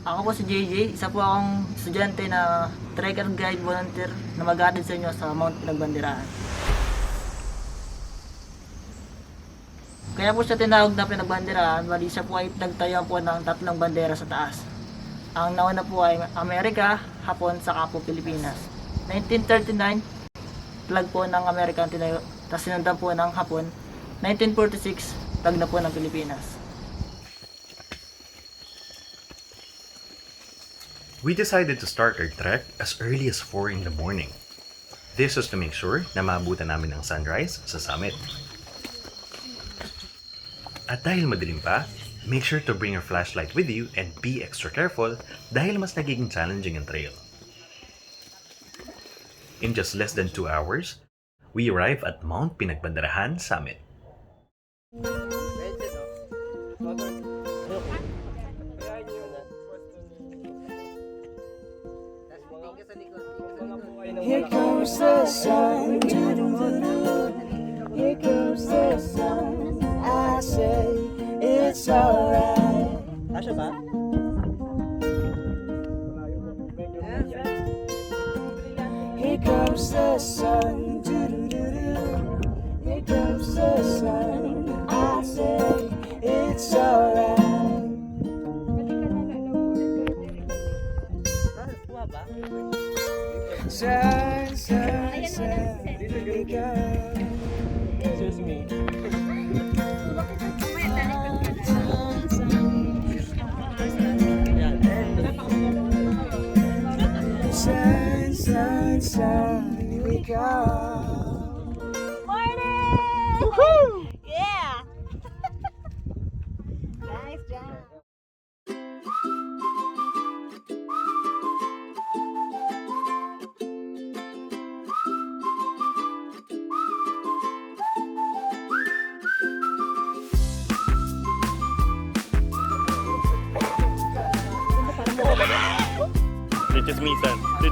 Ako po si JJ, isa po akong estudyante na trekker guide volunteer na mag-aatid sa inyo sa Mount Pinagbanderahan. Kaya po siya tinawag na Pinagbanderahan, bali siya po ay nagtayo po ng 3 bandera sa taas. Ang nauna po ay Amerika, Hapon, saka po Pilipinas. 1939, flag po ng Amerika ang tinayo, tapos sinundan po ng Hapon. 1946, flag na po ng Pilipinas. We decided to start our trek as early as 4 in the morning. This was to make sure na maabutan namin ang sunrise sa summit. At dahil madilim pa, make sure to bring your flashlight with you and be extra careful dahil mas nagiging challenging ang trail. In just less than 2 hours, we arrive at Mount Pinagbanderahan Summit. Here comes the sun, here comes the sun. I say it's alright. Asya ba? Here comes the sun, here comes the sun. I say it's alright. Sun, sun, sun, we go. Excuse me. Sun, sun, sun, here we go. Morning! Woohoo! Yeah! Nice job.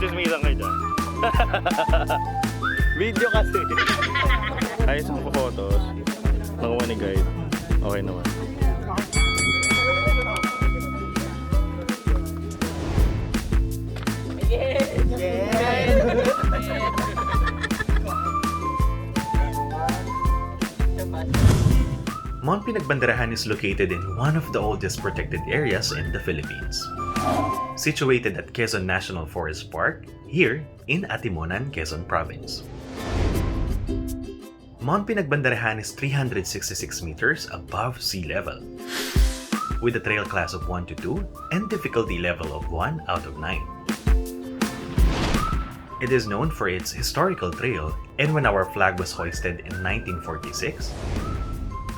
Chismisan kayo dyan. Video kasi. Ayos ang photos. Nakuha ni guide. Okay naman. Mount Pinagbanderahan is located in one of the oldest protected areas in the Philippines. Situated at Quezon National Forest Park, here in Atimonan, Quezon Province. Mount Pinagbanderahan is 366 meters above sea level, with a trail class of 1 to 2 and difficulty level of 1 out of 9. It is known for its historical trail, and when our flag was hoisted in 1946,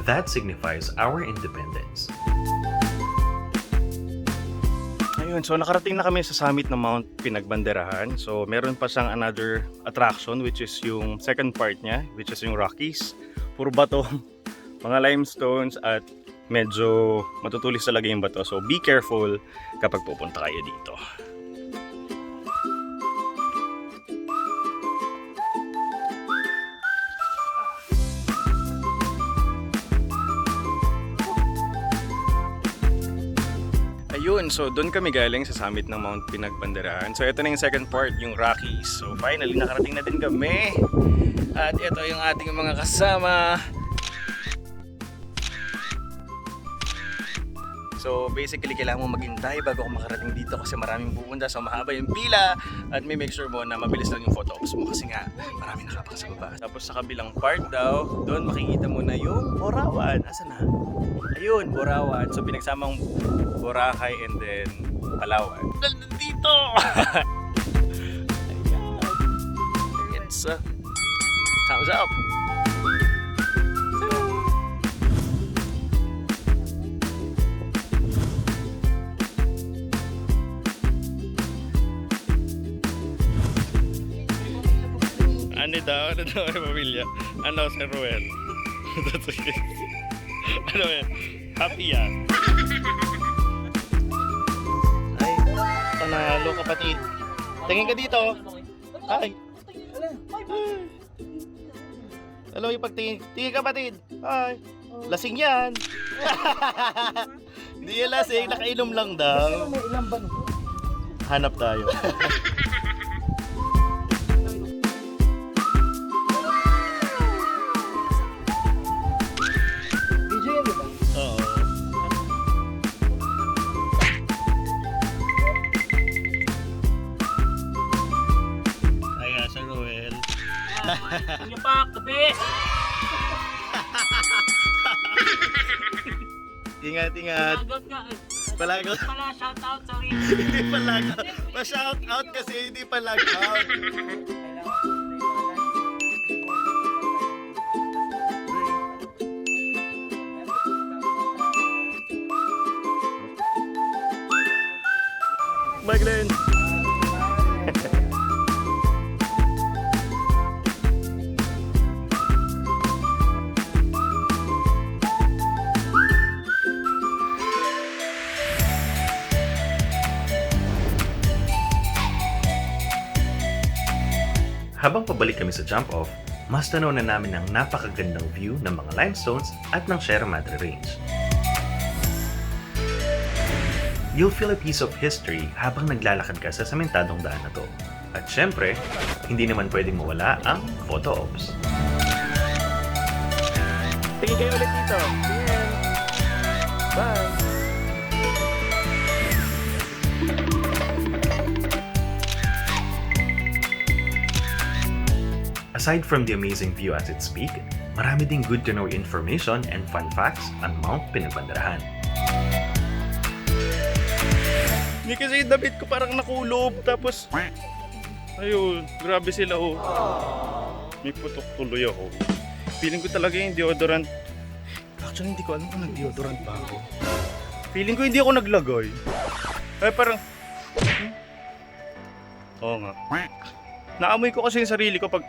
that signifies our independence. Ayun, so nakarating na kami sa summit ng Mount Pinagbanderahan. So meron pa siyang another attraction which is yung second part niya, which is yung Rockies. Puro bato, mga limestones at medyo matutulis talaga yung bato. So be careful kapag pupunta kayo dito. Ayun, so doon kami galing sa summit ng Mount Pinagbanderahan. So ito na yung second part, yung Rockies. So finally, nakarating na din kami. At ito yung ating mga kasama. So basically, kailangan mo maghintay bago ka makarating dito kasi maraming pupunta. So mahaba yung pila at may make sure mo na mabilis lang yung photo ops mo kasi nga maraming nakapaka sa baba. Tapos sa kabilang part daw, doon makikita mo na yung Borawan. Asa na? Ayun, Borawan. So pinagsamang Boracay and then Palawan. Dito! Ayan. It's thumbs up! Ano daw yung pamilya? Ano, Sir Ruel? That's okay. Ano yan? Happy yan. Ay, panalo kapatid. Tingin ka dito. Ay. Hello yung pagtingin. Tingin kapatid. Ay. Lasing yan. Hindi yan lasing, nakainom lang daw. May ilang ba nito? Hanap tayo. Video yan, di ba? Oo. Ayan, Sir Roel. Yung pak, the best! Ingat, ingat. Palagot nga. Palagot. Pala, shout out, sorry. Hindi palagot. Pa-shout out kasi hindi palagot. Bye, Glenn. Habang pabalik kami sa jump-off, mas tanaw na namin ang napakagandang view ng mga limestones at ng Sierra Madre Range. You'll feel a piece of history habang naglalakad ka sa sementadong daan na to. At syempre, hindi naman pwedeng mawala ang photo ops. Tingin kayo ulit dito. Tingin. Bye. Aside from the amazing view at its peak, marami ding good to know information and fun facts on Mount Pinagbanderahan. Hindi kasi yung damit ko parang nakulob. Tapos, ayun, grabe sila oh. May putok tuloy ako. Feeling ko talaga yung deodorant. Actually, hindi ko alam kung nag-deodorant ba ako. Feeling ko hindi ako naglagay. Ay, parang... Oo nga. Naamoy ko kasi yung sarili ko pag...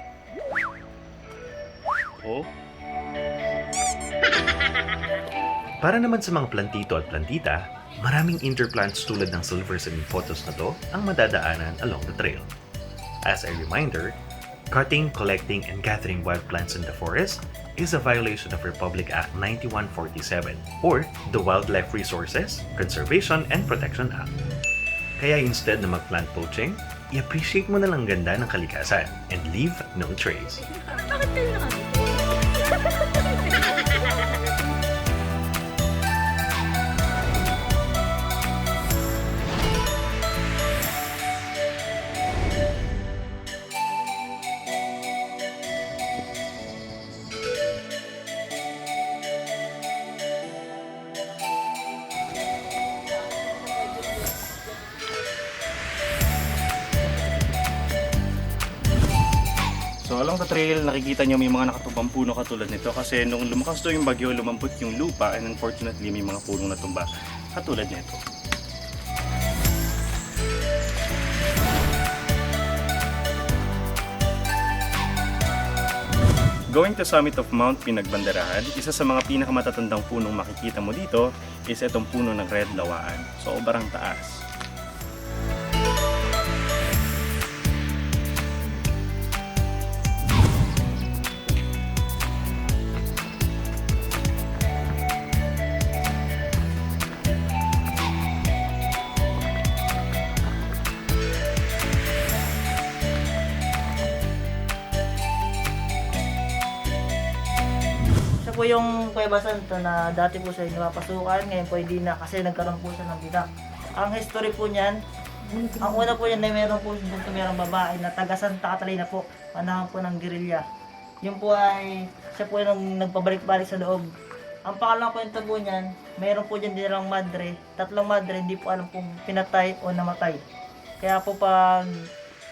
Oh? Para naman sa mga plantito at plantita, maraming interplants tulad ng silver samin photos na to ang madadaanan along the trail. As a reminder, cutting, collecting, and gathering wild plants in the forest is a violation of Republic Act 9147 or the Wildlife Resources, Conservation, and Protection Act. Kaya instead na mag-plant poaching, i-appreciate mo na lang ganda ng kalikasan and leave no trace. Bakit kayo nakakita? So along the trail, nakikita nyo may mga nakatubang puno katulad nito kasi nung lumakas daw yung bagyo, lumambot yung lupa and unfortunately may mga punong natumba katulad nito. Going to summit of Mount Pinagbanderahan, isa sa mga pinakamatatandang punong makikita mo dito is itong puno ng red lawaan. So sobrang taas. Po yung Cueva Santa na dati po siya napapasukan, ngayon po hindi na kasi nagkaroon po siya ng bidak. Ang history po niyan, ang una po yan ay meron po merong babae na taga Santa Catalina po, panahon po ng guerrilla. Yun po ay, siya po yung nagpabalik-balik sa loob. Ang pangalang kwento po niyan, meron po dyan nilang madre, tatlong madre, hindi po alam kung pinatay o namatay. Kaya po pag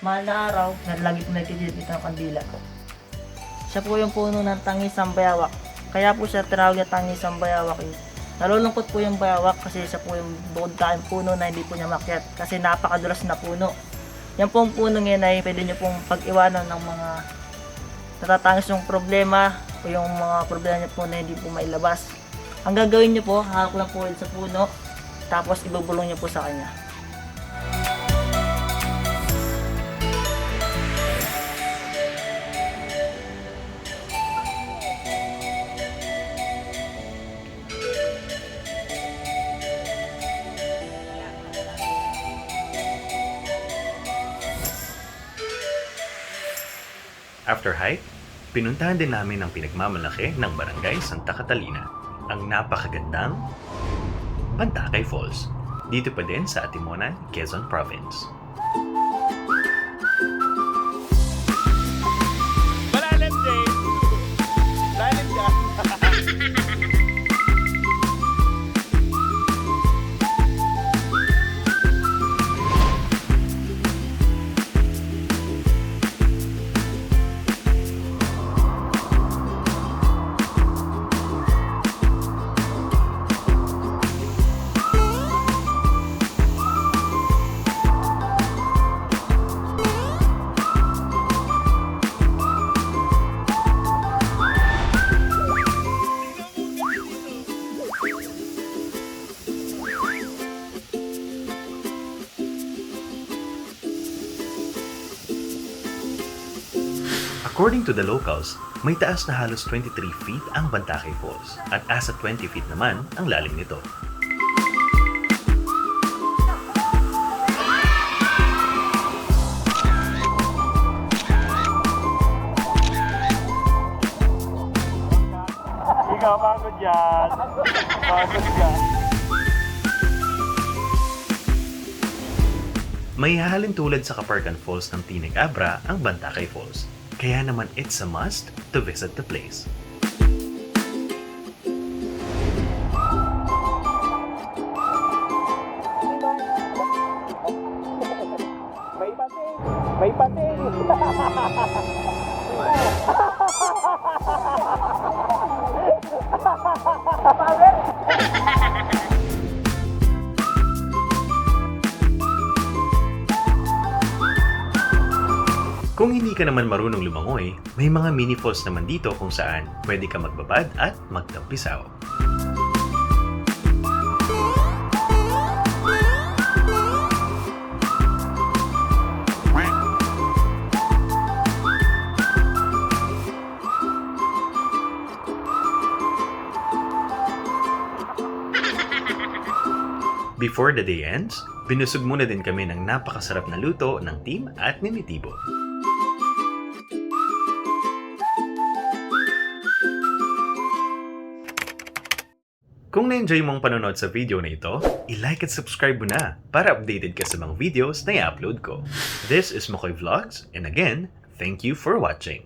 mahal na araw, lagi po nagtitilit ng kandila. Siya po yung puno ng tangis ng bayawak. Kaya po siya tinawag na tangis ang bayawak. Nalulungkot po yung bayawak kasi siya po yung bukod tayong puno na hindi po niya makyat kasi napakadulas na puno. Yan pong puno ngayon ay pwede nyo pong pag-iwanan ng mga natatangis yung problema o yung mga problema nyo po na hindi po mailabas. Ang gagawin nyo po, hawak lang po sa puno tapos ibubulong nyo po sa kanya. After hike, pinuntahan din namin ang pinagmamalaki ng Barangay Santa Catalina, ang napakagandang Bantakay Falls. Dito pa din sa Atimonan, Quezon Province. Malalim din! Lalim dyan! According to the locals, may taas na halos 23 feet ang Bantakay Falls at asa 20 feet naman ang lalim nito. Ikaw, pagod yan! Pagod yan! May hahalin tulad sa Kaparkan Falls ng Pinagbanderahan ang Bantakay Falls. Kaya naman it's a must to visit the place. May pating! Kung hindi ka naman marunong lumangoy, may mga mini falls naman dito kung saan pwede ka magbabad at magtampisaw. Before the day ends, binusog muna din kami ng napakasarap na luto ng team at Ninitibo. Kung na-enjoy mong panonood sa video na ito, i-like at subscribe mo na para updated ka sa mga videos na i-upload ko. This is Mackoy Vlogs, and again, thank you for watching.